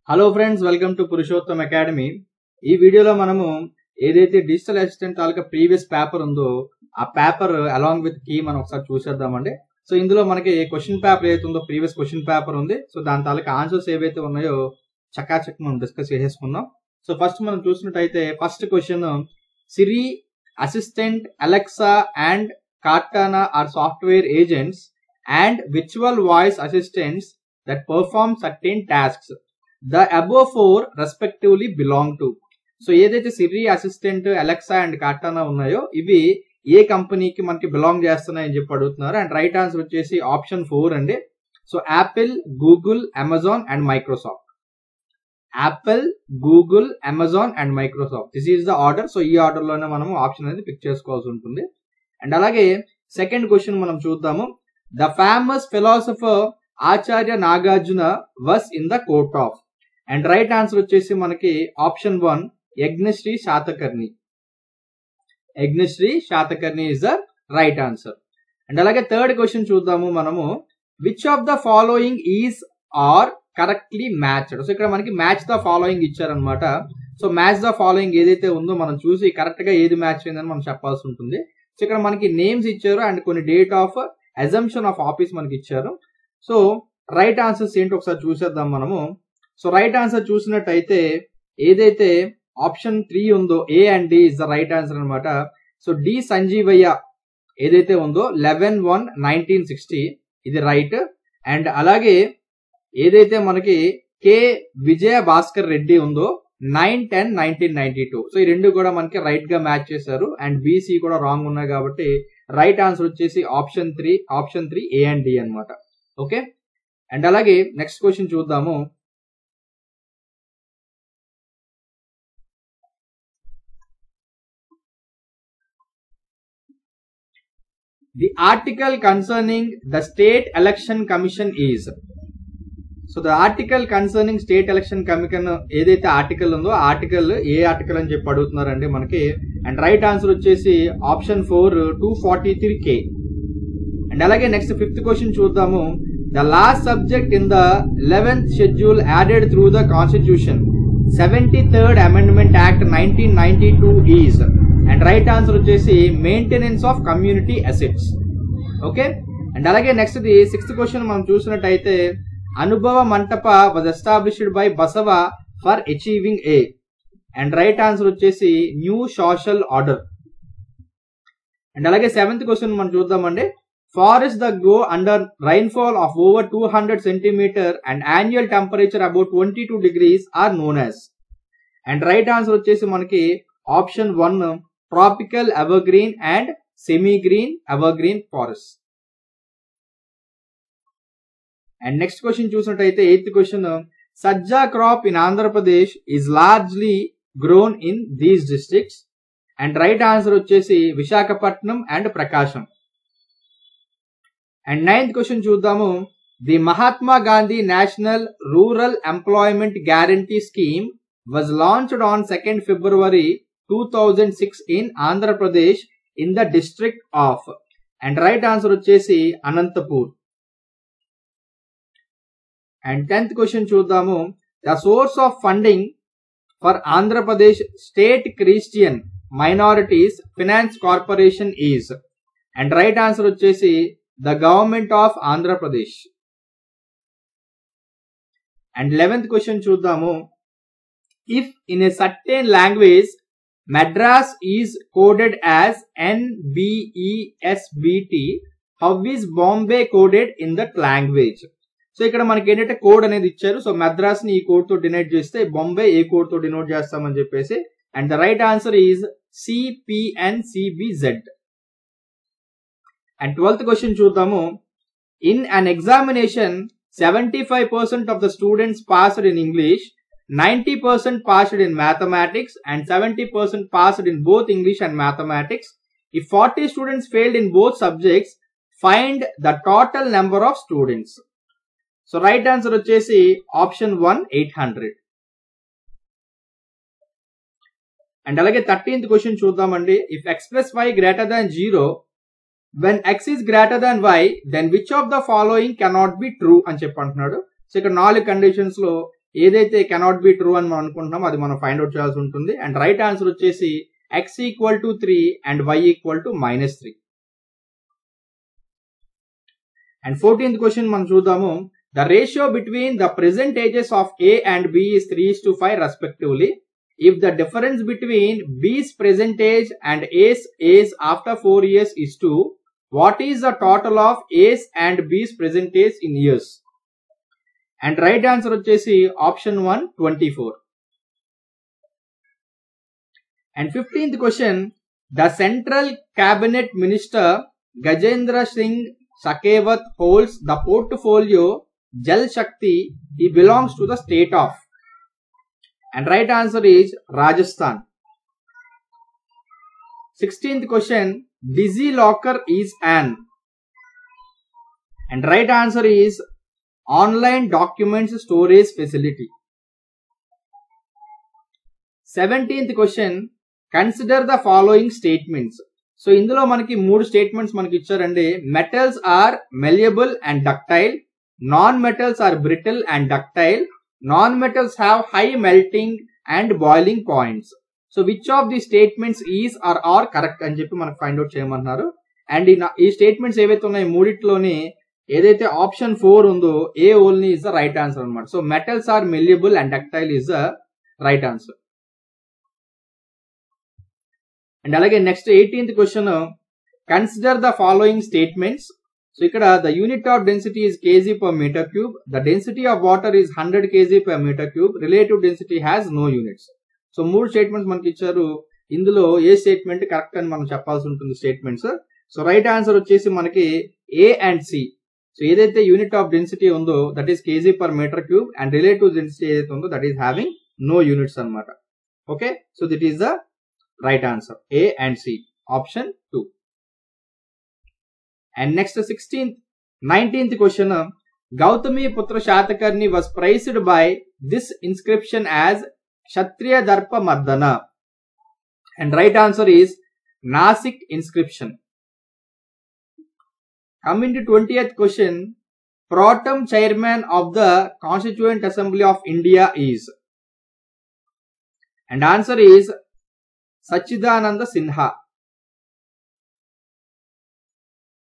Hello friends, welcome to Purushottam academy. ఈ వీడియోలో మనము ఏదైతే డిజిటల్ అసిస్టెంట్ తాలూకా ప్రీవియస్ పేపర్ ఉందో ఆ పేపర్ అలాంగ్ విత్ కీ మనం ఒకసారి చూసేద్దామండి. సో ఇందులో మనకి క్వశ్చన్ పేపర్ ఏదైతే ఉందో ప్రీవియస్ క్వశ్చన్ పేపర్ ఉంది. సో దాని తాలూకా ఆన్సర్స్ ఏవైతే ఉన్నాయో చకాచక్ మనం డిస్కస్ చేసేసుకుందాం. సో ఫస్ట్ మనం చూసినట్టయితే first question, Siri, assistant, Alexa and Cortana are software agents and virtual voice assistants that perform certain tasks. The above four respectively belong to. So ఏదైతే సిరి, assistant, Alexa and కార్టానా ఉన్నాయో ఇవి ఏ కంపెనీకి మనకి belong చేస్తున్నాయని చెప్పి అడుగుతున్నారు. అండ్ రైట్ ఆన్సర్ వచ్చేసి option 4 అండి. So Apple, Google, Amazon and Microsoft. Apple, Google, Amazon and Microsoft, this is the order. So ఈ ఆర్డర్ లోనే మనం ఆప్షన్ అనేది పిక్ చేసుకోవాల్సి ఉంటుంది. అండ్ అలాగే సెకండ్ క్వశ్చన్ మనం చూద్దాము. The famous philosopher Acharya Nagarjuna was in the court of. And right answer వచ్చేసి మనకి option 1 Yajnashri Satakarni. Yajnashri Satakarni is the right answer. And అలాగే థర్డ్ క్వశ్చన్ చూద్దాము మనము. Which of the following is are correctly matched. So ఇక్కడ మనకి మ్యాచ్ ద ఫాలోయింగ్ ఇచ్చారనమాట. So match the following ఏదైతే ఉందో మనం చూసి కరెక్ట్ గా ఏది మ్యాచ్ అయిందని మనం చెప్పాల్సి ఉంటుంది. సో ఇక్కడ మనకి నేమ్స్ ఇచ్చారు అండ్ కొన్ని date of assumption of office మనకి ఇచ్చారు. సో రైట్ ఆన్సర్స్ ఏంటో ఒకసారి చూసేద్దాం మనము. సో రైట్ ఆన్సర్ చూసినట్టయితే ఏదైతే ఆప్షన్ 3 ఉందో A and D is the right answer అనమాట. సో డి సంజీవయ్య ఏదైతే ఉందో 11/1/1960 ఇది రైట్. అండ్ అలాగే ఏదైతే మనకి కే విజయ భాస్కర్ రెడ్డి ఉందో 9/10/1992. సో ఈ రెండు కూడా మనకి రైట్ గా మ్యాచ్ చేశారు. అండ్ బిసి కూడా రాంగ్ ఉన్నాయి కాబట్టి రైట్ ఆన్సర్ వచ్చేసి ఆప్షన్ 3 ఏ అండ్ డి అనమాట. ఓకే. అండ్ అలాగే నెక్స్ట్ క్వశ్చన్ చూద్దాము. The article concerning the state election commission is. So the article concerning state election commission ఏదైతే ఆర్టికల్ ఉందో ఆర్టికల్ ఏ ఆర్టికల్ అని చెప్పి అడుగుతున్నారండి మనకి. అండ్ రైట్ ఆన్సర్ వచ్చేసి ఆప్షన్ 4 243K. అండ్ అలాగే నెక్స్ట్ ఫిఫ్త్ క్వశ్చన్ చూద్దాము. The last subject in the 11th schedule added through the Constitution 73rd Amendment Act 1992 is. And right answer వచ్చేసి maintenance of community assets. Okay. And అలాగే next the sixth question మనం చూసినట్టయితే అనుభవ మంటప was established by Basava for achieving a. And right answer వచ్చేసి new social order. And అలాగే seventh question మనం చూద్దామండి. Forests that go under rainfall of over 200 centimeter and annual temperature about 22 degrees are known as. And right answer వచ్చేసి మనకి option 1 tropical evergreen and semi-green evergreen forests. And next question చూసినట్టయితే eighth question, Sajja crop in Andhra Pradesh is largely grown in these districts. And right answer వచ్చేసి Visakhapatnam and Prakasam. And ninth question చూద్దాము. The Mahatma Gandhi national rural employment guarantee scheme was launched on 2nd February 2006 in Andhra Pradesh in the district of. And right answer వచ్చేసి Anantapur. And 10th question చూద్దాము. The source of funding for Andhra Pradesh state Christian minorities finance corporation is. And right answer వచ్చేసి the government of Andhra Pradesh. And 11th question చూద్దాము. If in a certain language Madras is coded as NBESBT, how is Bombay coded in that language? So ఇక్కడ మనకి ఏంటంటే code అనేది ఇచ్చారు. So Madras ని ఈ code తో డినోట్ చేస్తే బొంబే ఏ కోడ్ తో డినోట్ చేస్తామని చెప్పేసి. And the right answer is CPNCBZ. And 12th question చూద్దాము. In an examination 75% of the students passed in English, 90% passed in mathematics and 70% passed in both English and mathematics. If 40 students failed in both subjects, find the total number of students. So right answer వచ్చేసి option 1 800. And అలాగే 13th question చూద్దామండి. If x plus y greater than 0, when x is greater than y, then which of the following cannot be true అని చెప్పి అంటున్నాడు. So ఇక్కడ 4 conditions లో ఏదైతే cannot be true అని మనం అనుకుంటున్నామో అది మనం ఫైండ్ అవుట్ చేయాల్సి ఉంటుంది. అండ్ రైట్ ఆన్సర్ వచ్చేసి x equal to 3 and y equal to -3. And 14th question మనం చూద్దాము. The ratio between the present ages of A and B is 3:5 respectively. If the difference between B's present age and A's age after 4 years is 2, what is the total of A's and B's present age in years? And right answer వచ్చేసి option 1 24. And 15th question, the central cabinet minister Gajendra Singh Shekhawat holds the portfolio Jal Shakti. He belongs to the state of. And right answer is Rajasthan. 16th question, DigiLocker is an. And right answer is online documents storage facility. 17th question, consider the following statements. So ఇందులో మనకి 3 statements మనకి ఇచ్చారండి. Metals are malleable and ductile, non metals are brittle and ductile, non-metals have high melting and boiling points. So which of the statements is or are correct అని చెప్పి మనకు find out చేయమంటున్నారు. And ఈ statements ఏవైతే ఉన్నాయి మూడిట్లోని ఏదైతే option 4 ఉందో A only is the right answer అనమాట. So metals are malleable and ductile is the right answer. And అలాగే next 18th question, consider the following statements. So ఇక్కడ the unit of density is kg per meter cube, the density of water is 100 kg per meter cube, relative density has no units. So 3 statements మనకి ఇచ్చారు. ఇందులో ఏ statement correct అని మనం చెప్పాల్సి ఉంటుంది statements. So right answer వచ్చేసి మనకి A and C. So ఏదైతే యూనిట్ ఆఫ్ డెన్సిటీ ఉందో that is kg per meter cube and relative density ఏదైతే ఉందో that is having no units అనమాట. Okay, so that is the right answer A and C, option 2. And next 19th question, Gautami Putra Shatakarni was praised by this inscription as Kshatriya Darpa Mardana. And right answer is Nasik inscription. Coming to 20th question, Protem chairman of the Constituent Assembly of India is. And answer is Sachidananda Sinha.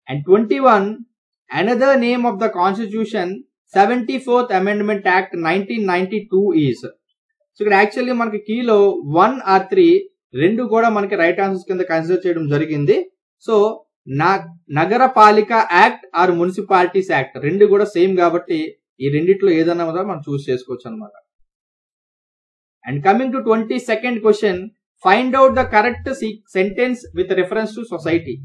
And 21, another name of the Constitution, 74th Amendment Act 1992 is. So ఇక్కడ actually మనకి కీలో 1 or 3 రెండు కూడా మనకి right answers కింద consider చేయడం జరిగింది. So Nagarpalika act or municipalities act రెండు కూడా సేమ్ కాబట్టి ఈ రెండిట్లో ఏదన్నా మనం చూస్ చేసుకోవచ్చు అనమాట. And coming to 22nd question, find out the correct sentence with reference to society.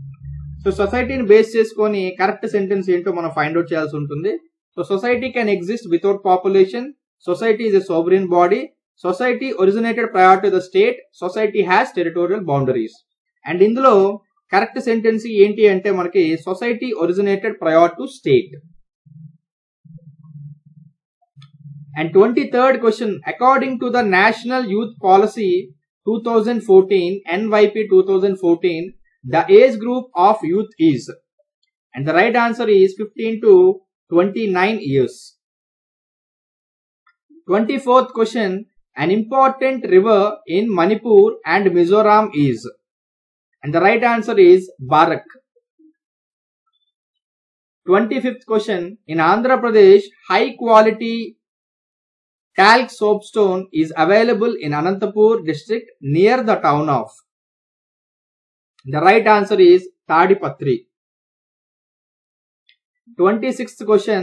So సొసైటీని బేస్ చేసుకొని కరెక్ట్ సెంటెన్స్ ఏంటో మనం ఫైండ్ అవుట్ చేయాల్సి ఉంటుంది. So society can exist without population, society is a sovereign body, society originated prior to the state, society has territorial boundaries. And ఇందులో correct sentence ఏంటి అంటే మనకి society originated prior to state. And 23rd question, according to the national youth policy 2014 NYP 2014, the age group of youth is. And the right answer is 15 to 29 years. 24th question, an important river in Manipur and Mizoram is. And the right answer is Barak. 25th question, in Andhra Pradesh, high quality talc soapstone is available in Anantapur district near the town of. The right answer is Tadipatri. 26th question,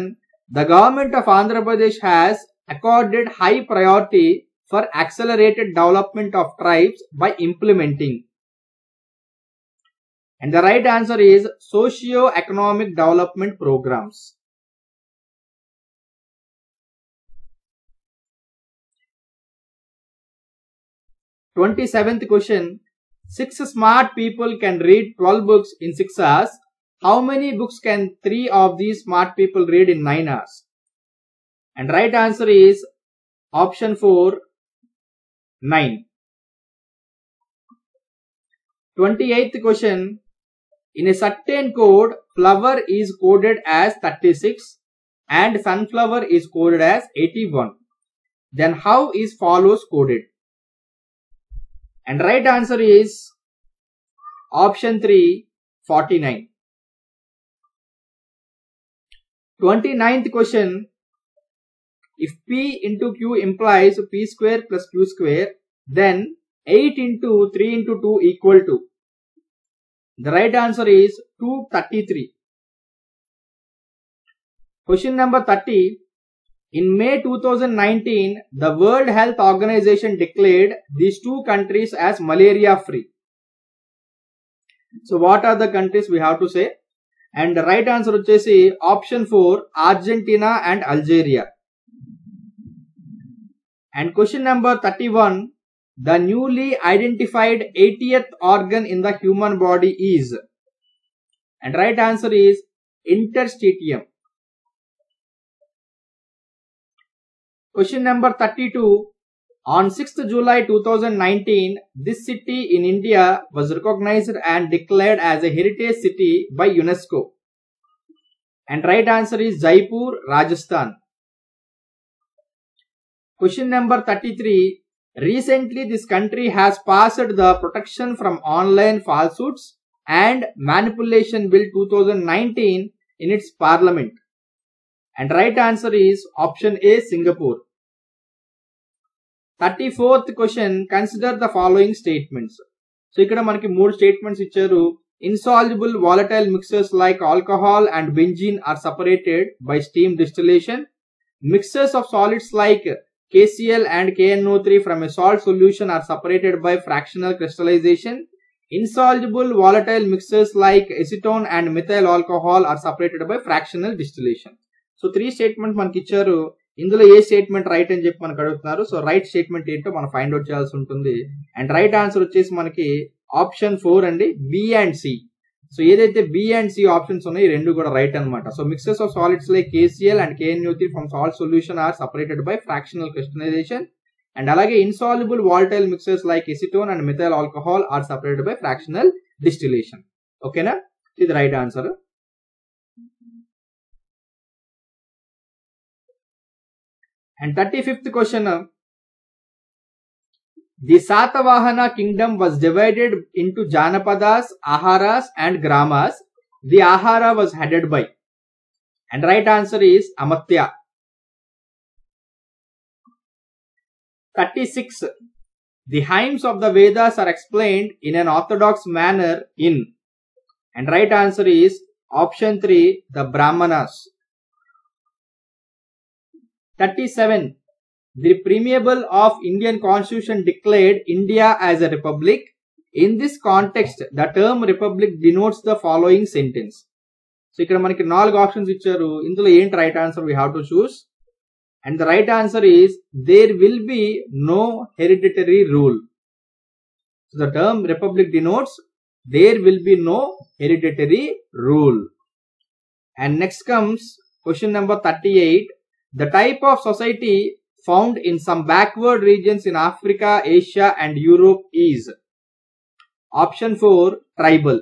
the government of Andhra Pradesh has accorded high priority for accelerated development of tribes by implementing. And the right answer is socio-economic development programs. 27th question, 6 smart people can read 12 books in 6 hours. How many books can 3 of these smart people read in 9 hours? And right answer is option 4, 9. 28th question, in a certain code, flower is coded as 36 and sunflower is coded as 81. then how is follows coded? And right answer is option 3, 49. 29th question. If P into Q implies P square plus Q square, then 8 into 3 into 2 equal to. The right answer is 233. Question number 30. In May 2019, the World Health Organization declared these two countries as malaria free. So what are the countries we have to say? And the right answer is option 4, Argentina and Algeria. And question number 31. The newly identified 80th organ in the human body is. And right answer is interstitium. Question number 32. On 6th July 2019, this city in India was recognized and declared as a heritage city by UNESCO. And right answer is Jaipur, Rajasthan. Question number 33. Recently, this country has passed the Protection from Online Falsehoods and Manipulation Bill 2019 in its parliament. And right answer is option A, Singapore. 34th question. Consider the following statements. So, ikkada manaki 3 statements icharu. Insoluble volatile mixtures like alcohol and benzene are separated by steam distillation. Mixtures of solids like KCl and KNO3 from a salt solution are separated by fractional crystallization. Insoluble volatile mixtures like acetone and methyl alcohol are separated by fractional distillation. So 3 statements మనకి ఇచ్చారు. ఇందులో ఏ statement right అని చెప్పి మనకు అడుగుతున్నారు. So right statement ఏంటో మనం find out చేయాల్సి ఉంటుంది. అండ్ రైట్ ఆన్సర్ వచ్చేసి మనకి ఆప్షన్ 4 అండి, బి అండ్ సి. సో ఏదైతే బి అండ్ సి ఆప్షన్స్ ఉన్నాయో ఈ రెండు కూడా రైట్ అనమాట. So mixes of solids like KCl and KNO3 from salt solution are separated by fractional crystallization. And అలాగే insoluble volatile mixers like acetone and methyl alcohol are separated by fractional distillation. ఓకేనా, ఇది right answer. And 35th question. The Satavahana kingdom was divided into Janapadas, Aharas and Gramas. The Ahara was headed by. And right answer is Amatya. 36. The hymns of the Vedas are explained in an orthodox manner in. And right answer is option 3, the Brahmanas. 37. The preamble of Indian Constitution declared India as a republic. In this context, the term republic denotes the following sentence. So, ఇక్కడ మనకి 4 options ఇచ్చారు. ఇందులో ఏంటి right answer we have to choose. And the right answer is there will be no hereditary rule. So, the term republic denotes there will be no hereditary rule. And next comes question number 38. The type of society found in some backward regions in Africa, Asia and Europe is. Option 4, tribal.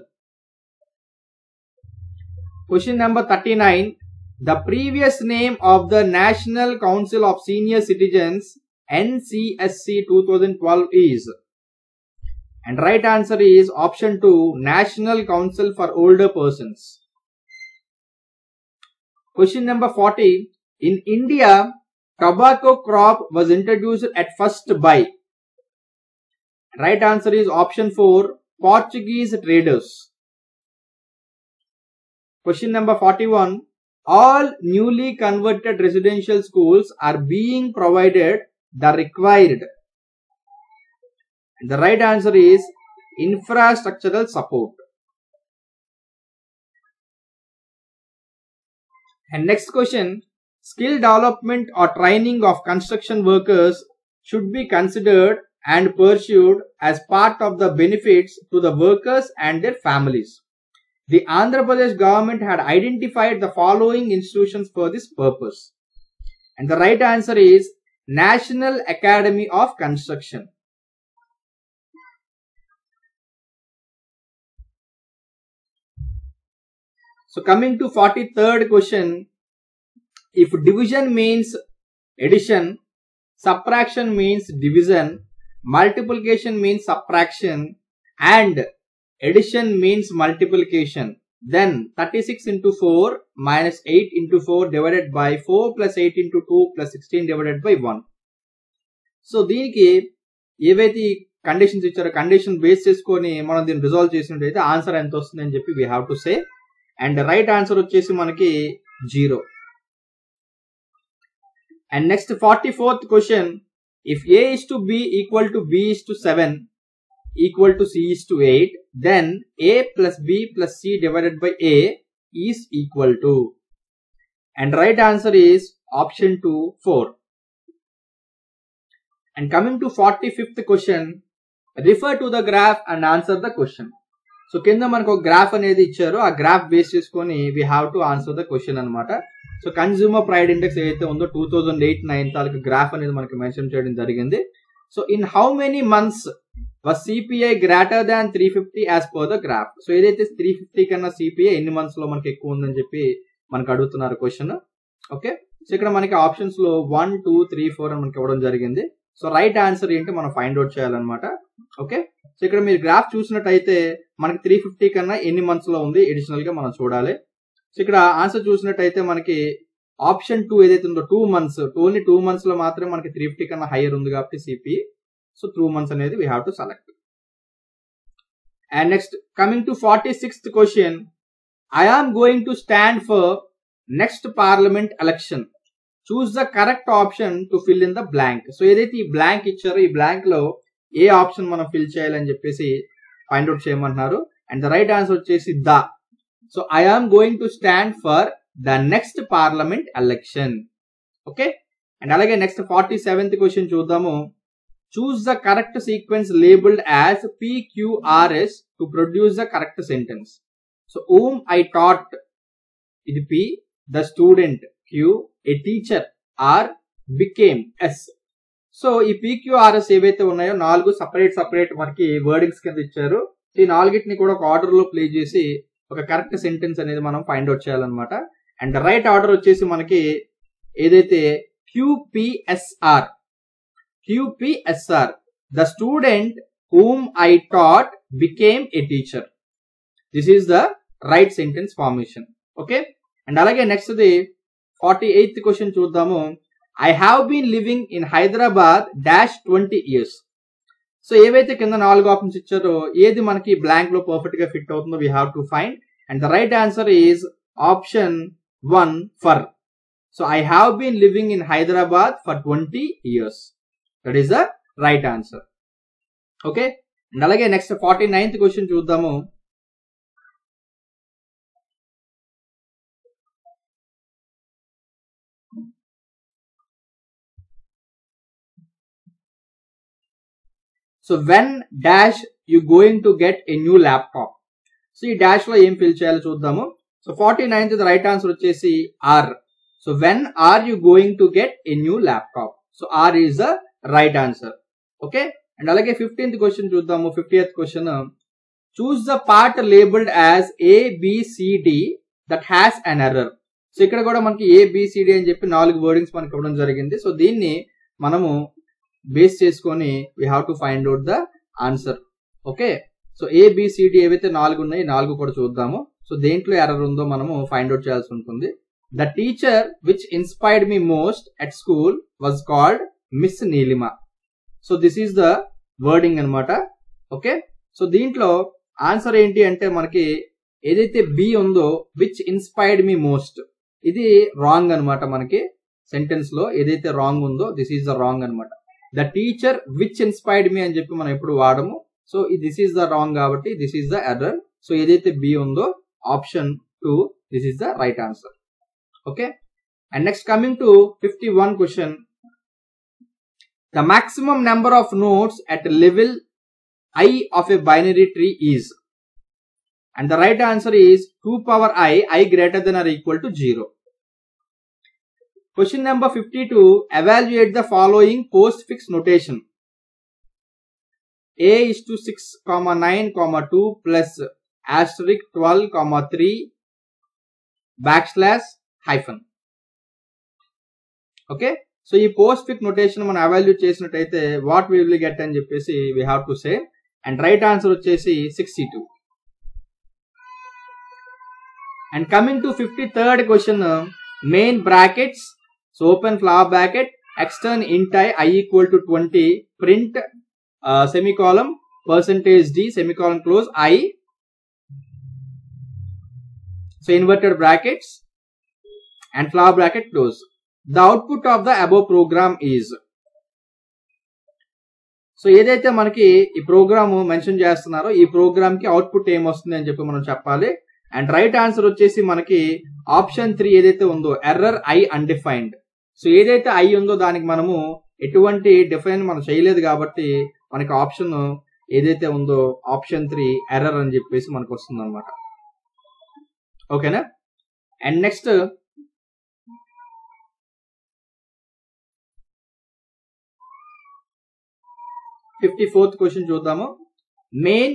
Question number 39. The previous name of the National Council of Senior Citizens, NCSC 2012 is. And right answer is option 2, National Council for Older Persons. Question number 40. In India, tobacco crop was introduced at first by. Right answer is option 4, Portuguese traders. Question number 41. All newly converted residential schools are being provided the required. The right answer is infrastructural support. And next question. Skill development or training of construction workers should be considered and pursued as part of the benefits to the workers and their families. The Andhra Pradesh government had identified the following institutions for this purpose. And the right answer is National Academy of Construction. So coming to 43rd question. If division means addition, subtraction means division, multiplication means subtraction, and addition means multiplication. Then 36 into 4 minus 8 into 4 divided by 4 plus 8 into 2 plus 16 divided by 1. So దీనికి ఏవైతే conditions ఇచ్చారో condition base చేసుకొని మనం దీన్ని resolve చేసినట్టయితే answer ఎంత వస్తుంది అని చెప్పి we have to say. And right answer వచ్చేసి మనకి 0. And next 44th question, if a is to b equal to b is to 7 equal to c is to 8, then a plus b plus c divided by a is equal to, and right answer is option 2 4. And coming to 45th question, refer to the graph and answer the question. So కింద మనకు ఒక graph అనేది ఇచ్చారు, ఆ graph base చేసుకొని we have to answer the question అనమాట. So consumer pride index ఏదైతే ఉందో 2008-9 తాలూకు గ్రాఫ్ అనేది మనకి మెన్షన్ చేయడం జరిగింది. So in how many months was CPI greater than 350 as per the graph. So ఏదైతే 350 కన్నా CPI ఎన్ని మంత్స్ లో మనకి ఎక్కువ ఉందని చెప్పి మనకు అడుగుతున్నారు క్వశ్చన్. ఓకే, సో ఇక్కడ మనకి ఆప్షన్స్ లో 1 2 3 4 అని మనకి ఇవ్వడం జరిగింది. సో రైట్ ఆన్సర్ ఏంటి మనం ఫైండ్ అవుట్ చేయాలన్నమాట. ఓకే, సో ఇక్కడ మీరు గ్రాఫ్ చూసినట్టయితే మనకి 350 కన్నా ఎన్ని మంత్స్ లో ఉంది అడిషనల్ గా మనం చూడాలి. సో ఇక్కడ ఆన్సర్ చూసినట్టయితే మనకి ఆప్షన్ 2 ఏదైతే ఉందో 2 మంత్స్, ఓన్లీ 2 మంత్స్ లో మాత్రమే మనకి 350 కన్నా హైయర్ ఉంది కాబట్టి సిపిఐ. సో 2 months అనేది we have to select. And next, coming to 46th question, I am going to stand for next parliament election. Choose the correct option to fill in the blank. So ఏదైతే ఈ blank ఇచ్చారో ఈ blank లో ఏ option మనం fill చేయాలని చెప్పేసి find out చేయమంటున్నారు. And the right answer వచ్చేసి the. So I am going to stand for the next parliament election. Okay, and అలాగే నెక్స్ట్ 47th క్వశ్చన్ చూద్దాము. Choose the correct sequence labeled as PQRS to produce the correct sentence. So whom I taught, ఇది P, the student Q, a teacher R, became S. So ఈ PQRS ఏవైతే ఉన్నాయో 4 separate మనకి wordings కింద ఇచ్చారు. ఈ 4టిని కూడా ఒక ఆర్డర్ లో ప్లే చేసి ఒక కరెక్ట్ సెంటెన్స్ అనేది మనం ఫైండ్ అవుట్ చేయాలన్నమాట. అండ్ రైట్ ఆర్డర్ వచ్చేసి మనకి ఏదైతే QPSR, the student whom I taught became a teacher. This is the right sentence formation. Okay, and alage next the 48th question చూద్దాము. I have been living in Hyderabad dash 20 years. So ఏవైతే కింద 4 options ఇచ్చారో ఏది మనకి blank లో perfect గా fit అవుతుందో we have to find, and the right answer is option 1 for. So I have been living in Hyderabad for 20 years. That is the right answer. Okay, and alage next 49th question చూద్దాము. So when dash you going to get a new laptop. So ఈ dash లో ఏం fill చేయాలో చూద్దాము. So 49th the right answer వచ్చేసి R. So when are you going to get a new laptop? So R is the right answer. Okay, and alage 15th question చూద్దాము. 50th question, choose the part labeled as A B C D that has an error. So ఇక్కడ కూడా మనకి A B C D అని చెప్పి 4 wordings మనకి ఇవ్వడం జరిగింది. So దీన్ని మనము బేస్ చేసుకొని we have to find out the answer. Okay, so A B C D ఏవైతే 4 ఉన్నాయి 4 కూడా చూద్దాము. సో దేంట్లో ఎర్రర్ ఉందో మనము ఫైండ్ అవుట్ చేయాల్సి ఉంటుంది. The teacher which inspired me most at school was called Miss Neelima. So this is the wording అనమాట. ఓకే, సో దీంట్లో ఆన్సర్ ఏంటి అంటే మనకి ఏదైతే బి ఉందో విచ్ ఇన్స్పైర్డ్ మీ మోస్ట్, ఇది రాంగ్ అనమాట. మనకి సెంటెన్స్ లో ఏదైతే రాంగ్ ఉందో దిస్ ఈస్ ద రాంగ్ అనమాట. The teacher which inspired me అని చెప్పి మనం ఎప్పుడు వాడము. So this is the wrong కాబట్టి this is the error. So ఏదైతే బి ఉందో option 2 this is the right answer. Okay, and next coming to 51 question. The maximum number of nodes at level I of a binary tree is, and the right answer is 2 power I greater than or equal to 0. Question number 52, evaluate the following postfix notation. A is to 6, 9, 2 plus asterisk 12, 3 backslash hyphen. Okay, so ఈ post fix notation మనం evaluate చేసినట్టయితే what we will get అని చెప్పేసి we have to say. And right answer వచ్చేసి 62. And coming to 53rd question, main brackets, so open flower bracket, extern int I equal to 20, print semicolon %d semicolon close I, so inverted brackets and flower bracket close. The output of the above program is, so ఏదైతే మనకి ఈ programme mention చేస్తున్నారో ఈ programme కి output ఏమొస్తుంది అని చెప్పి మనం చెప్పాలి. అండ్ రైట్ ఆన్సర్ వచ్చేసి మనకి ఆప్షన్ 3 ఏదైతే ఉందో ఎర్రర్ I undefined. సో ఏదైతే ఐ ఉందో దానికి మనము ఎటువంటి డిఫైన్ మనం చేయలేదు కాబట్టి మనకి ఆప్షన్ ఏదైతే ఉందో ఆప్షన్ 3 ఎర్రర్ అని చెప్పేసి మనకు వస్తుంది అనమాట. ఓకేనా. అండ్ నెక్స్ట్ 54th క్వశ్చన్ చూద్దాము. Main,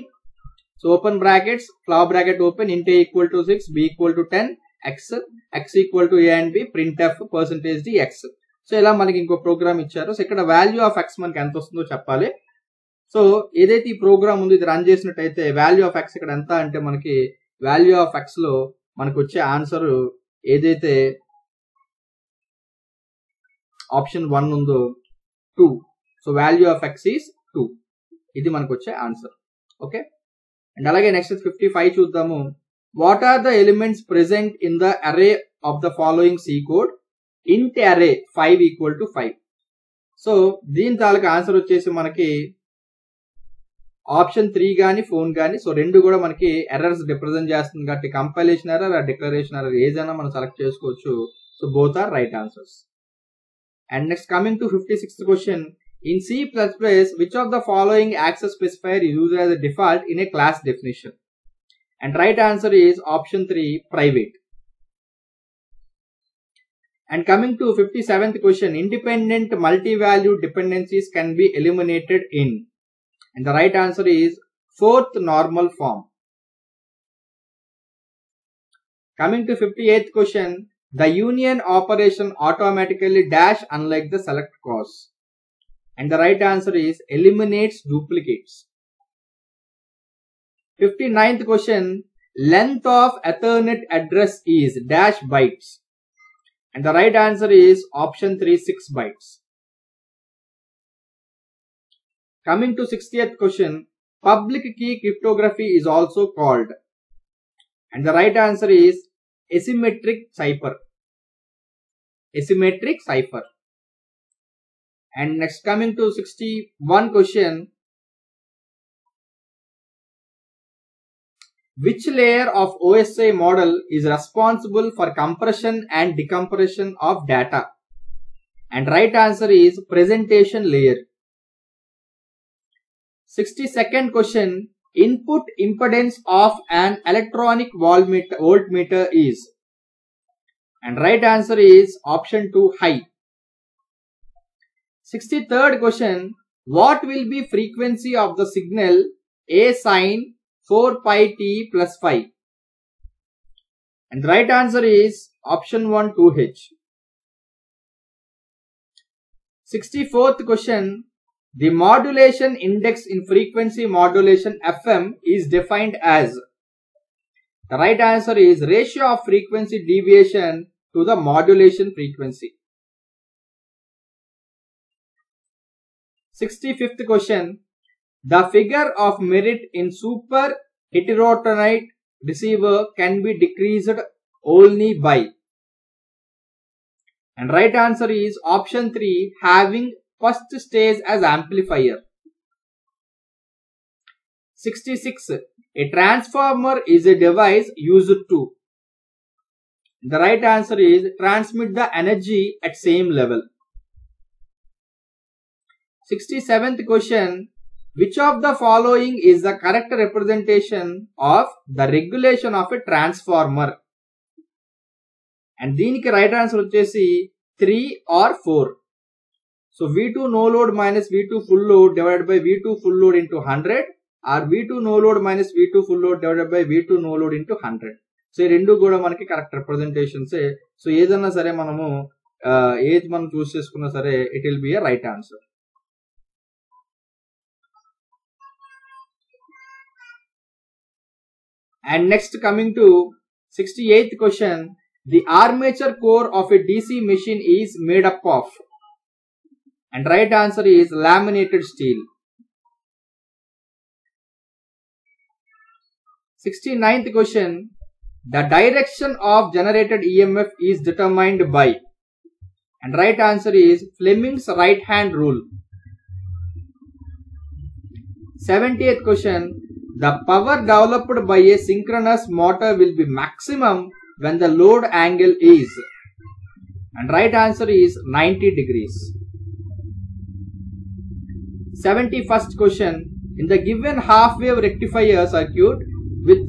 so open brackets flower bracket open, int a equal to 6, b equal to 10, x equal to a and b, printf %d x. So ఇలా మనకి ఇంకో ప్రోగ్రామ్ ఇచ్చారు. సో ఇక్కడ వాల్యూ ఆఫ్ x మనకి ఎంత వస్తుందో చెప్పాలి. సో ఏదైతే ఈ ప్రోగ్రామ్ ఉందో ఇది రన్ చేసినట్టయితే వాల్యూ ఆఫ్ x ఇక్కడ ఎంత అంటే మనకి వాల్యూ ఆఫ్ x లో మనకు వచ్చే ఆన్సర్ ఏదైతే ఆప్షన్ 1 ఉందో 2. So value of x is 2. ఇది మనకు వచ్చే ఆన్సర్. ఓకే. అండ్ అలాగే నెక్స్ట్ 55 చూద్దాము. What are the elements present in the array of the following C code? Int array 5 equal to 5. So దీని తాలూకా ఆన్సర్ వచ్చేసి మనకి ఆప్షన్ 3 గానీ 4 గానీ, సో రెండు కూడా మనకి ఎర్రర్స్ రిప్రజెంట్ చేస్తుంది కాబట్టి కంపైలేషన్ ఎర్రర్, డిక్లరేషన్ ఎర్రర్ ఏదైనా మనం సెలెక్ట్ చేసుకోవచ్చు. So both are right answers. And next coming to 56th question, in C++, which of the following access specifier is used as a default in a class definition? And right answer is option 3, private. And coming to 57th question, independent multi-value dependencies can be eliminated in, and the right answer is 4th normal form. Coming to 58th question, the union operation automatically dash unlike the select clause, and the right answer is eliminates duplicates. 59th question, length of Ethernet address is dash bytes, and the right answer is option 3, 6 bytes. Coming to 60th question, public key cryptography is also called, and the right answer is asymmetric cipher. Asymmetric cipher. And next coming to 61 question, which layer of OSI model is responsible for compression and decompression of data? And right answer is presentation layer. 62nd question, input impedance of an electronic voltmeter is, and right answer is option 2, high. 63rd question, what will be frequency of the signal A sin 4 pi t plus 5? And the right answer is option 1, 2h. 64th question, the modulation index in frequency modulation FM is defined as, the right answer is ratio of frequency deviation to the modulation frequency. 65th question, the figure of merit in super heterotonite receiver can be decreased only by, and right answer is option 3, having first stage as amplifier. 66, a transformer is a device used to, the right answer is transmit the energy at same level. 67th question, which of the following is the correct representation of the regulation of a transformer? And దీనికి right answer వచ్చేసి 3 or 4. So V2 no load minus V2 full load divided by V2 full load into 100, or V2 no load minus V2 full load divided by V2 no load into 100. So ఈ రెండు కూడా మనకి correct representations. So ఏదన్నా సరే మనము ఏది మనం చూస్ చేసుకున్నా సరే it will be a right answer. And next, coming to 68th question, the armature core of a DC machine is made up of, and right answer is laminated steel. 69th question, the direction of generated EMF is determined by, and right answer is Fleming's right hand rule. 70th question, the power developed by a synchronous motor will be maximum when the load angle is, and right answer is 90 degrees. 71st question, in the given half wave rectifier circuit with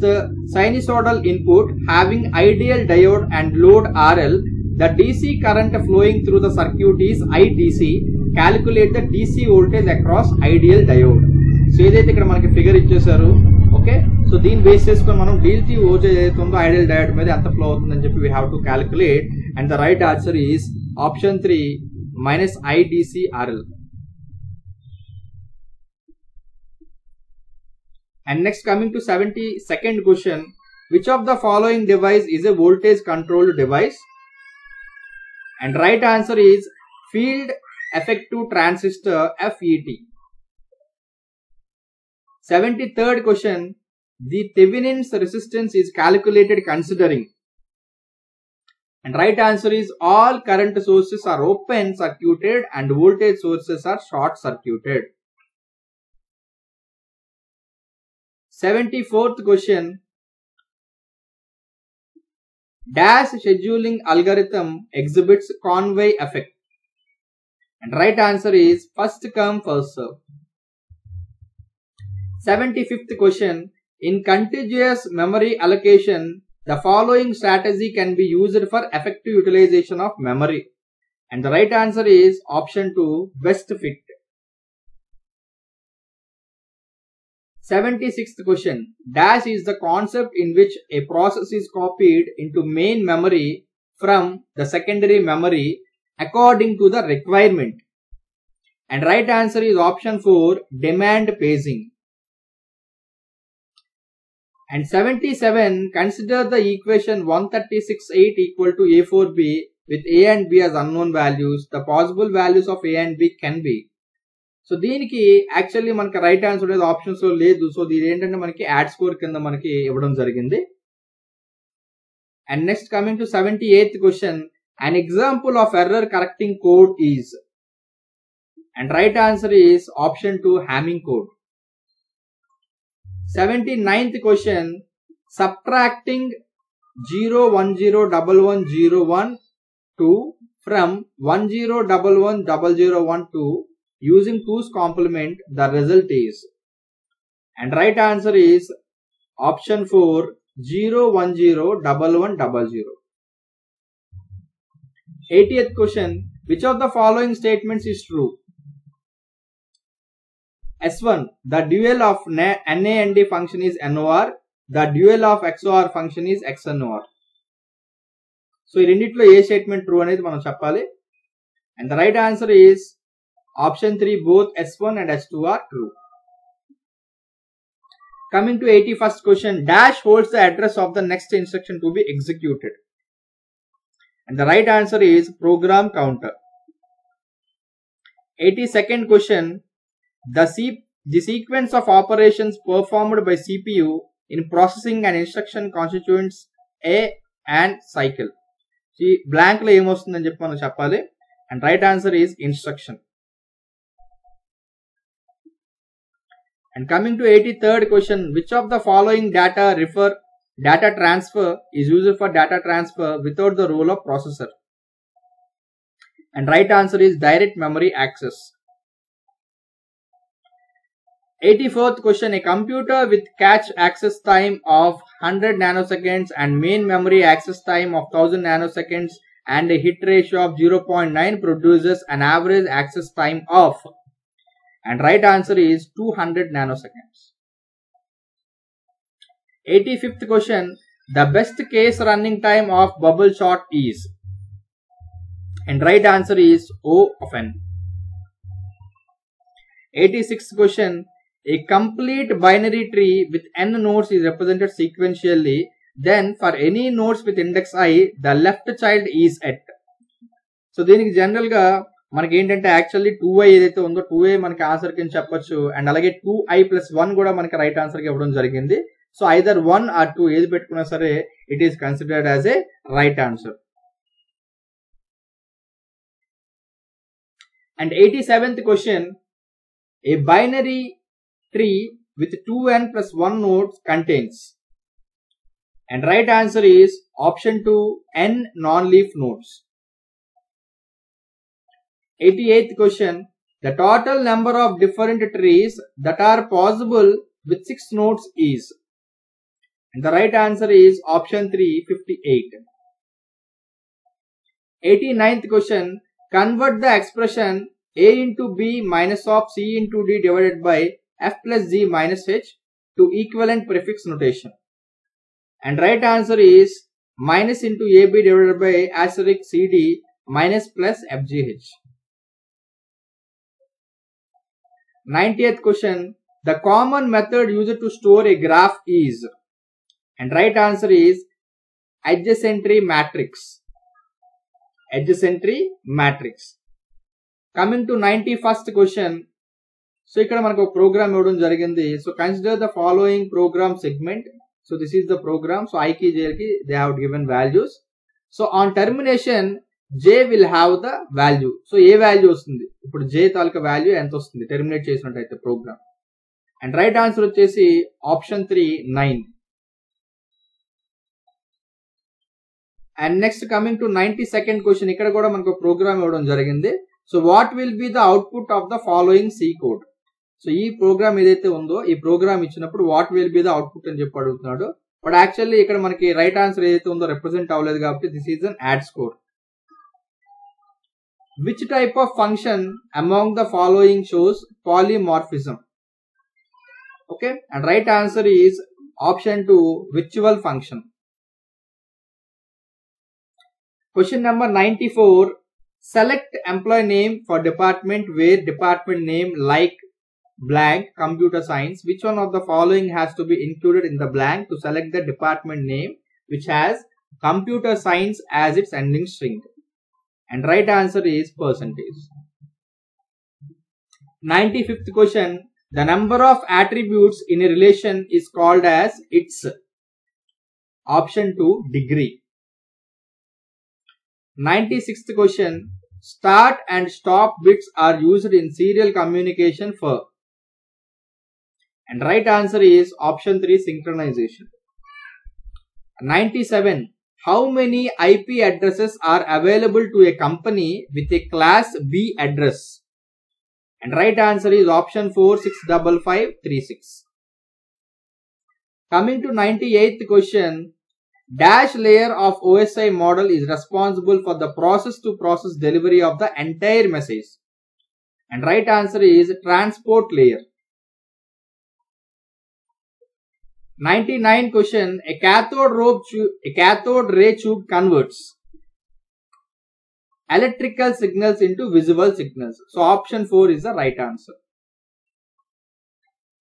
sinusoidal input having ideal diode and load RL, the DC current flowing through the circuit is IDC. Calculate the DC voltage across ideal diode. So ఏదైతే ఇక్కడ మనకి figure ఇచ్చేసారు, okay, so దీన్ని base చేసుకొని మనం DC voltage ఏదైతే ఉందో ideal diode మీద ఎంత ఫ్లో అవుతుందని చెప్పి we have to calculate, and the right answer is option 3 minus IDC RL. And next, coming to 72nd question, which of the following device is a voltage controlled device? And right answer is field effective transistor, FET. 73rd question, the Thevenin's resistance is calculated considering, and right answer is all current sources are open circuited and voltage sources are short circuited. 74th question, dash scheduling algorithm exhibits Conway effect, and right answer is first come first serve. 75th question, in contiguous memory allocation, the following strategy can be used for effective utilization of memory, and the right answer is option 2, best fit. 76th question, dash is the concept in which a process is copied into main memory from the secondary memory according to the requirement, and right answer is option 4, demand pacing. And 77, consider the equation 136(8) equal to A4B with A and B as unknown values. The possible values of A and B can be. So దీనికి actually మనకి right answer అనేది options లో లేదు. So దీని ఏంటంటే మనకి add score కింద మనకి ఇవ్వడం జరిగింది. And next, coming to 78th question, an example of error correcting code is, and right answer is option 2, Hamming code. 79th question, subtracting 0101101 from 10110012 using 2's complement, the result is, and right answer is option 4, 0101100. 80th question, which of the following statements is true? S1, the dual of NA and D function is NOR, the dual of XOR function is XNOR. So ఈ రెండిట్లో ఏ statement true అనేది మనం చెప్పాలి, and the right answer is option 3, both S1 and S2 are true. Coming to 81st question, dash holds the address of the next instruction to be executed, and the right answer is program counter. 82nd question, the sequence of operations performed by CPU in processing an instruction constitutes a and cycle. See, blank lo em ostundani cheppi manam cheppali, and right answer is instruction. And coming to 83rd question, which of the following data transfer is used for data transfer without the role of processor? And right answer is direct memory access. 84th question, a computer with cache access time of 100 nanoseconds and main memory access time of 1000 nanoseconds and a hit ratio of 0.9 produces an average access time of, and right answer is 200 nanoseconds. 85th question, the best case running time of bubble shot is, And right answer is O of n. 86th question. A complete binary tree with n nodes is represented sequentially. Then for any nodes with index I, the left child is at. So దీనికి general గా మనకి ఏంటంటే actually 2i ఏదైతే ఉందో 2a మనకి answer కింద చెప్పొచ్చు, and అలాగే 2i+1 కూడా మనకి రైట్ ఆన్సర్ కి ఇవ్వడం జరిగింది. సో ఐదర్ 1 or 2 ఏది పెట్టుకున్నా సరే it is considered as a right answer. And 87th question. A binary tree with 2n plus 1 nodes contains. And right answer is option 2, n non-leaf nodes. 88th question. The total number of different trees that are possible with 6 nodes is. And the right answer is option 3, 58. 89th question. Convert the expression a into b minus of c into d divided by f plus g minus h to equivalent prefix notation. And right answer is minus into ab divided by asterisk cd minus plus fgh. 90th question. The common method used to store a graph is. And right answer is adjacency matrix. Adjacency matrix. Coming to 91st question. So ఇక్కడ మనకు ఒక program ఇవ్వడం జరిగింది. So consider the following program segment. So this is the program. So I కి J కి they have given values. So on termination J will have the value. So ఏ value వస్తుంది, ఇప్పుడు J తాలూకా వాల్యూ ఎంత వస్తుంది టెర్మినేట్ చేసినట్టయితే program. And right answer వచ్చేసి option 3, 9. And next coming to 92nd question. ఇక్కడ కూడా మనకు ప్రోగ్రామ్ ఇవ్వడం జరిగింది. So what will be the output of the following C code. So ఈ ప్రోగ్రామ్ ఏదైతే ఉందో ఈ ప్రోగ్రామ్ ఇచ్చినప్పుడు what will be the output అని చెప్పి అడుగుతున్నాడు. బట్ యాక్చువల్లీ ఇక్కడ మనకి రైట్ ఆన్సర్ ఏదైతే ఉందో రిప్రజెంట్ అవ్వలేదు కాబట్టి this is an add score. Which type of function among the following shows polymorphism. Okay, and right answer is option 2, virtual function. Question number 94. Select employee name for department where department name like blank computer science. Which one of the following has to be included in the blank to select the department name which has computer science as its ending string? And right answer is percentage. 95th question. The number of attributes in a relation is called as its. Option 2, degree. 96th question. Start and stop bits are used in serial communication for. And right answer is option 3, synchronization. 97. How many IP addresses are available to a company with a class B address? And right answer is option 4, 65536. Coming to 98th question. Dash layer of OSI model is responsible for the process-to-process delivery of the entire message. And right answer is transport layer. 99 question. A cathode ray tube converts electrical signals into visual signals. So option 4 is the right answer.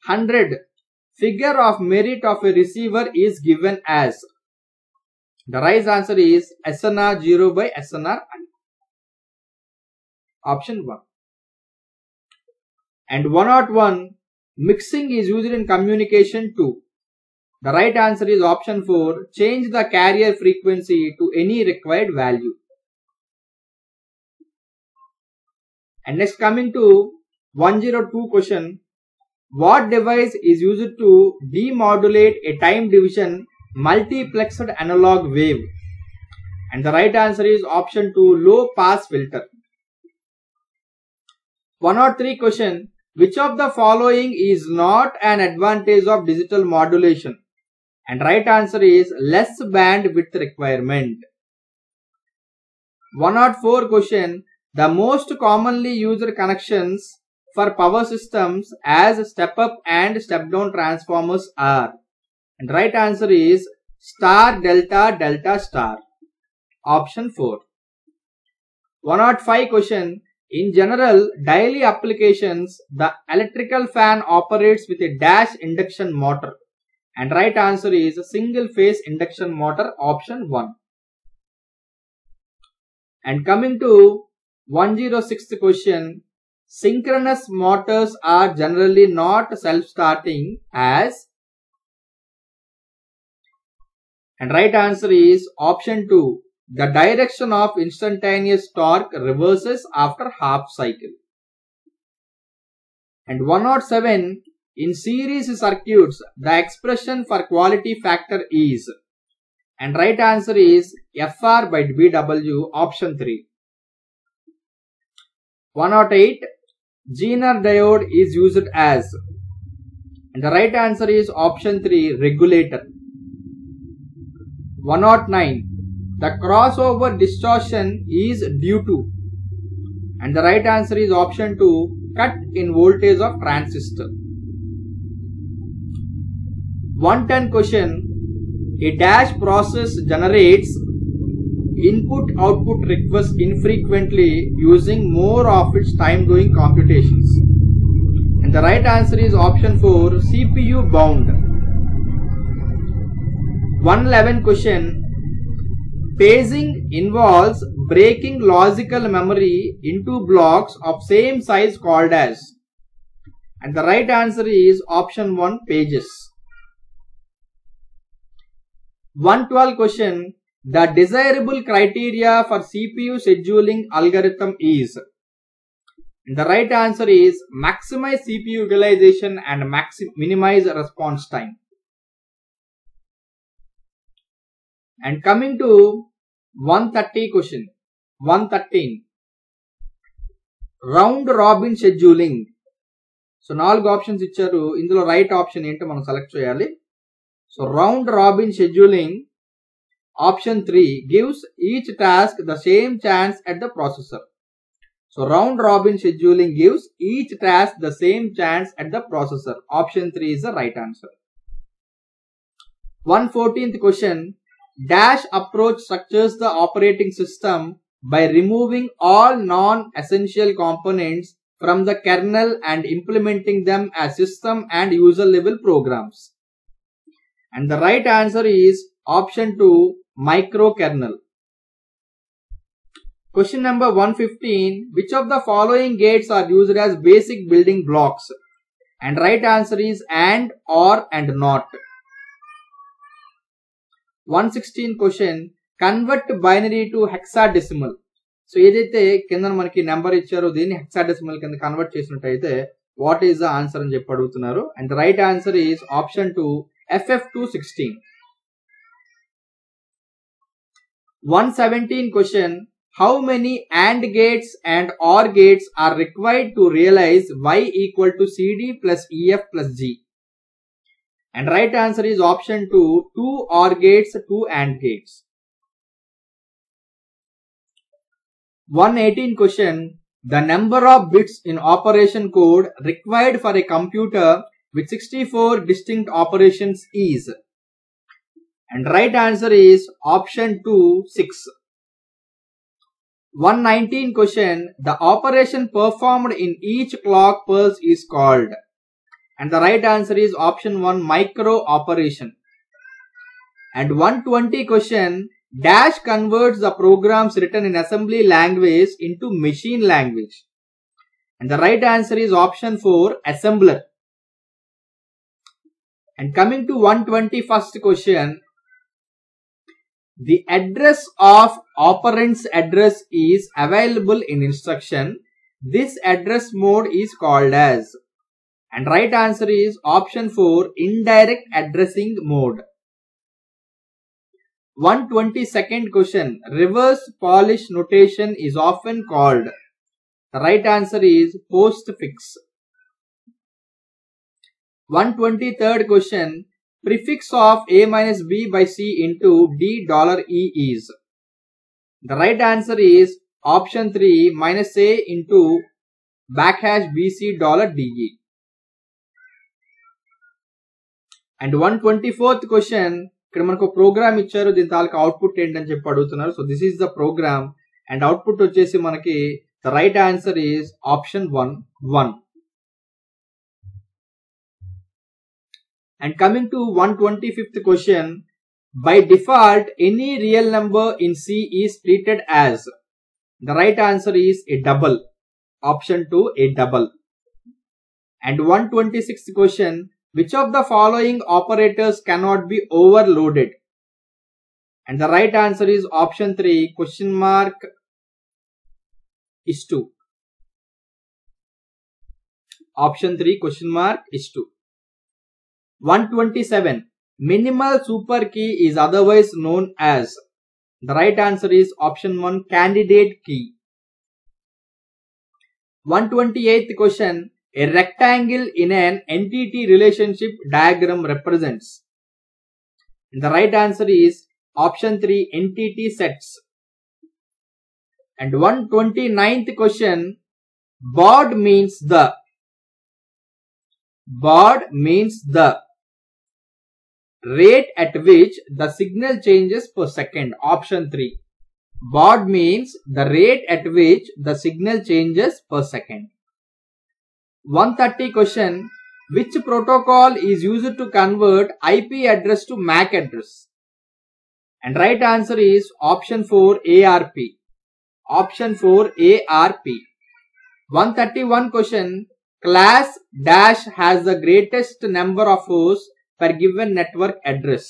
100. Figure of merit of a receiver is given as. The right answer is SNR 0 by SNR I. Option 1. And 101. Mixing is used in communication too. The right answer is option 4. Change the carrier frequency to any required value. And next coming to 102 question. What device is used to demodulate a time division multiplexed analog wave? And the right answer is option 2, low pass filter. 103 question. Which of the following is not an advantage of digital modulation? And right answer is less bandwidth requirement. 104 question. The most commonly used connections for power systems as step up and step down transformers are. And right answer is star delta delta star. Option 4. 105 question. In general, daily applications, the electrical fan operates with a dash induction motor. And right answer is single phase induction motor, option 1. And coming to 106th question, synchronous motors are generally not self-starting as, and right answer is option 2. The direction of instantaneous torque reverses after half cycle. And 107, in series circuits, the expression for quality factor is, and right answer is FR by BW, option 3. 108, Zener diode is used as, and the right answer is option 3, regulator. 109, the crossover distortion is due to, and the right answer is option 2, cut in voltage of transistor. 110 question, a dash process generates input-output requests infrequently using more of its time-going computations. And the right answer is option 4, CPU bound. 111 question, paging involves breaking logical memory into blocks of same size called as, and the right answer is option 1, pages. 112 question, the desirable criteria for CPU scheduling algorithm is, and the right answer is maximize CPU utilization and minimize response time. And coming to 130 question, 113, round robin scheduling. So 4 options ఇచ్చారు, ఇందులో right option ఏంటో మనం select చేయాలి. So round robin scheduling, option 3, gives each task the same chance at the processor. So round robin scheduling gives each task the same chance at the processor. Option 3 is the right answer. 114th question, dash approach structures the operating system by removing all non-essential components from the kernel and implementing them as system and user level programs. And the right answer is option 2, microkernel. Question number 115, which of the following gates are used as basic building blocks? And right answer is and, or, and not. 116 question, convert binary to hexadecimal. So ఏదైతే కింద మనకి number ఇచ్చారో దీన్ని hexadecimal కింద convert చేసినట్టయితే what is the answer అని చెప్పి అడుగుతున్నారు. And the right answer is option 2, FF216. 117 question, how many AND gates and OR gates are required to realize Y equal to CD plus EF plus G? And right answer is option 2, 2 OR gates, 2 AND gates. 118 question, the number of bits in operation code required for a computer with 64 distinct operations is, and right answer is option 2, 6. 119 question, the operation performed in each clock pulse is called, and the right answer is option 1, micro operation. And 120 question, dash converts the programs written in assembly language into machine language, and the right answer is option 4, assembler. And coming to 121st question, the address of operand's address is available in instruction. This address mode is called as, and right answer is option 4, indirect addressing mode. 122nd question, reverse Polish notation is often called. The right answer is postfix. 123rd question, prefix of A minus B by C into $E is. The right answer is option 3, minus A into $BC$DE. And 124th question, ఇక్కడ మనకు programme ఇచ్చారు, దీని తాలూకా output ఏంటని చెప్పి అడుగుతున్నారు. So this is the program, and output వచ్చేసి మనకి the right answer is option 1. And coming to 125th question, by default any real number in C is treated as. The right answer is a double. Option 2, a double. And 126th question, which of the following operators cannot be overloaded? And the right answer is option 3, question mark is 2. Option 3, question mark is 2. 127. Minimal super key is otherwise known as. The right answer is option 1, candidate key. 128th question. A rectangle in an entity relationship diagram represents. The right answer is option 3, entity sets. And 129th question. Baud means the. Baud means the rate at which the signal changes per second. Option 3. Baud means the rate at which the signal changes per second. 130 question. Which protocol is used to convert IP address to MAC address? And right answer is option 4, ARP. Option 4, ARP. 131 question. Class dash has the greatest number of hosts per given network address.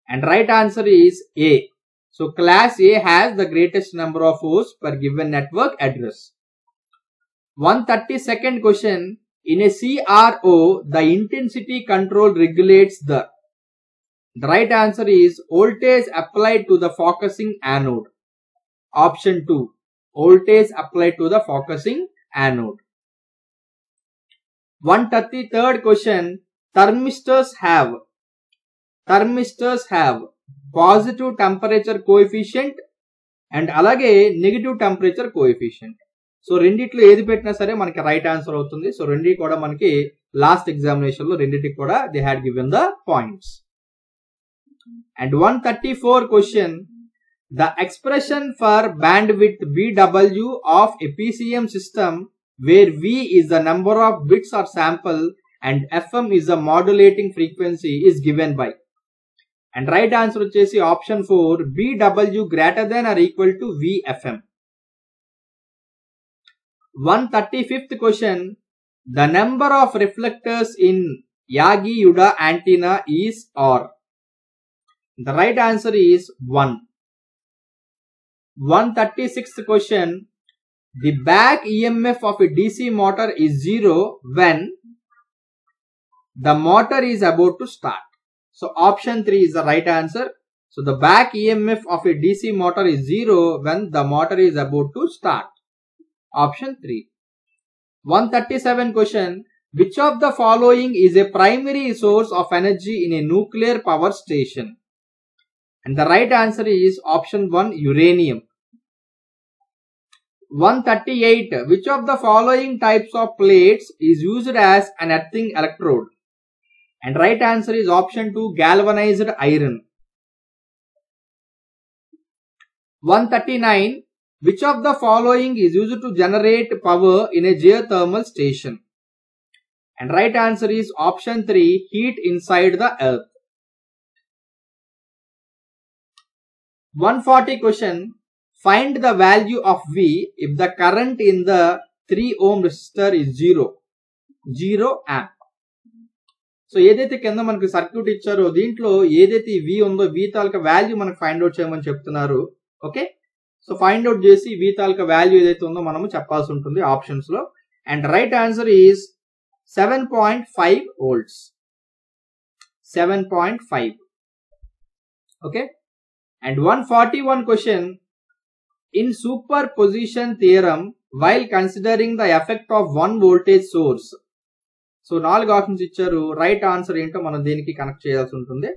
And right answer is A. So class A has the greatest number of hosts per given network address. 132nd question. In a CRO, the intensity control regulates the. The right answer is voltage applied to the focusing anode. Option 2. Voltage applied to the focusing anode. 133rd question. Thermistors have positive temperature coefficient and అలాగే negative temperature coefficient. So రెండిట్లో ఏది పెట్టినా సరే మనకి right answer అవుతుంది. So రెండి కూడా మనకి last examination లో రెండిటికి కూడా they had given the points. And 134 question. The expression for bandwidth BW of a PCM system where V is the number of bits or sample and FM is the modulating frequency is given by. And right answer వచ్చేసి option 4, BW greater than or equal to VFM. 135th question. The number of reflectors in Yagi-Uda antenna is or. The right answer is 1. 136th question. The back EMF of a DC motor is 0 when the motor is about to start. So option 3 is the right answer. So the back EMF of a DC motor is 0 when the motor is about to start. Option 3. 137 question. Which of the following is a primary source of energy in a nuclear power station? And the right answer is option 1, uranium. 138. Which of the following types of plates is used as an earthing electrode? And right answer is option 2, galvanized iron. 139. Which of the following is used to generate power in a geothermal station? And right answer is option 3, heat inside the earth. 140 question. Find the value of V if the current in the 3 ohm resistor is 0 amp. So ఏదైతే కింద మనకి circuit ఇచ్చారో దీంట్లో ఏదైతే V ఉందో V తాలూకా value మనకు find out చేయమని చెప్తున్నారు. ఓకే, సో ఫైండ్ అవుట్ చేసి V తాలూకా వాల్యూ ఏదైతే ఉందో మనము చెప్పాల్సి ఉంటుంది ఆప్షన్స్ లో. And right answer is 7.5 volts. 7.5. Okay. And 141 question. In superposition theorem, while considering the effect of one voltage source. So 4 options ఇచ్చారు. రైట్ ఆన్సర్ ఏంటో మనం దీనికి కనెక్ట్ చేయాల్సి ఉంటుంది.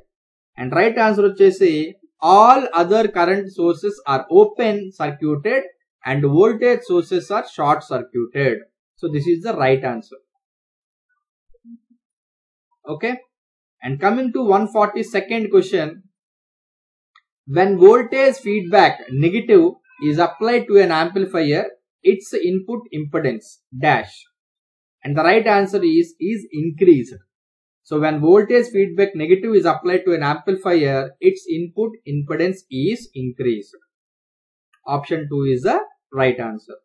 అండ్ రైట్ ఆన్సర్ వచ్చేసి all other current sources are open circuited and voltage sources are short circuited. So this is the right answer. Okay. And coming to 142nd question. When voltage feedback negative, is applied to an amplifier, its input impedance dash. And the right answer is increased. So when voltage feedback negative is applied to an amplifier, its input impedance is increased. Option 2 is the right answer.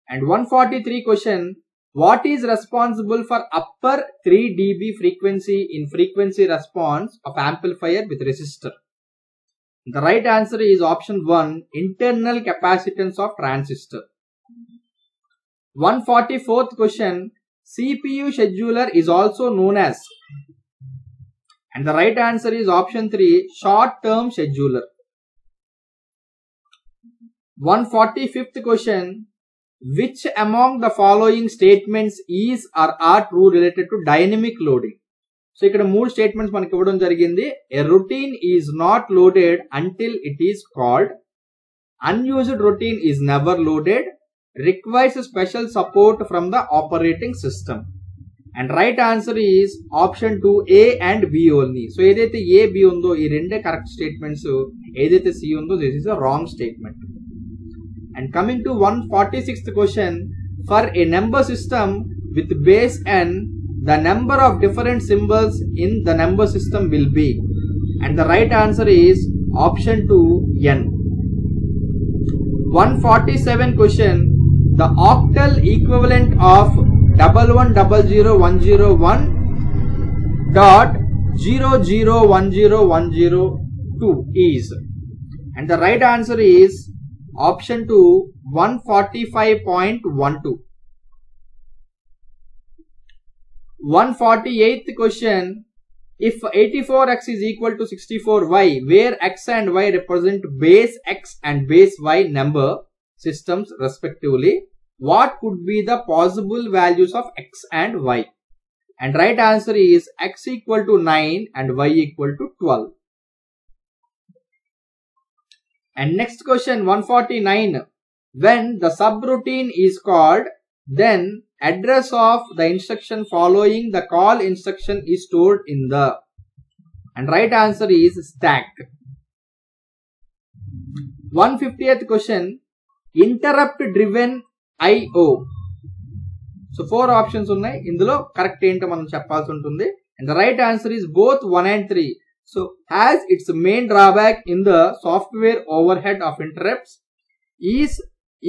And 143 question, what is responsible for upper 3 dB frequency in frequency response of amplifier with resistor? The right answer is option 1, internal capacitance of transistor. 144th question, CPU scheduler is also known as, and the right answer is option 3, short-term scheduler. 145th question, which among the following statements is or are true related to dynamic loading? So ఇక్కడ 3 statements మనకి ఇవ్వడం జరిగింది. A routine is not loaded until it is called. Unused routine is never loaded. Requires special support from the operating system. And right answer is option 2, A and B only. So ఏదైతే A, B ఉందో ఈ రెండే correct statements, ఏదైతే C ఉందో this is a wrong statement. And coming to 146th question, for a number system with base n, the number of different symbols in the number system will be, and the right answer is option 2, n. 147 question, the octal equivalent of 1100.101.0010102 is, and the right answer is option 2, 145.12. 148th question, if 84x is equal to 64y, where x and y represent base x and base y number systems respectively, what could be the possible values of x and y? And right answer is x equal to 9 and y equal to 12. And next question, 149, when the subroutine is called, then address of the instruction following the call instruction is stored in the, and right answer is stack. 150th question, interrupt driven IO. So 4 options ఉన్నాయి, ఇందులో correct ఏంటో మనం చెప్పాల్సి ఉంటుంది. And the right answer is both 1 and 3. So has its main drawback in the software overhead of interrupts, is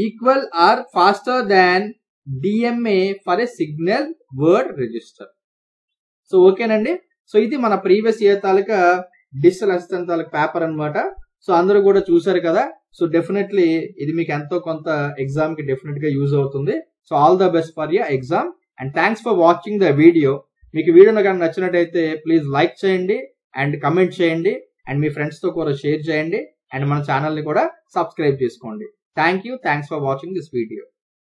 equal or faster than DMA for a signal word register. So ఓకేనండి. So ఇది మన previous year తాలూకా digital assistant తాలూకా paper అనమాట. So అందరూ కూడా చూసారు కదా. So definitely ఇది మీకు ఎంతో కొంత ఎగ్జామ్ కి డెఫినెట్ గా యూజ్ అవుతుంది. So all the best for your exam and thanks for watching the video. మీకు వీడియో కానీ నచ్చినట్టయితే ప్లీజ్ లైక్ చేయండి అండ్ కమెంట్ చేయండి అండ్ మీ ఫ్రెండ్స్ తో కూడా షేర్ చేయండి అండ్ మన ఛానల్ ని కూడా సబ్స్క్రైబ్ చేసుకోండి. Thank you. Thanks for watching this video.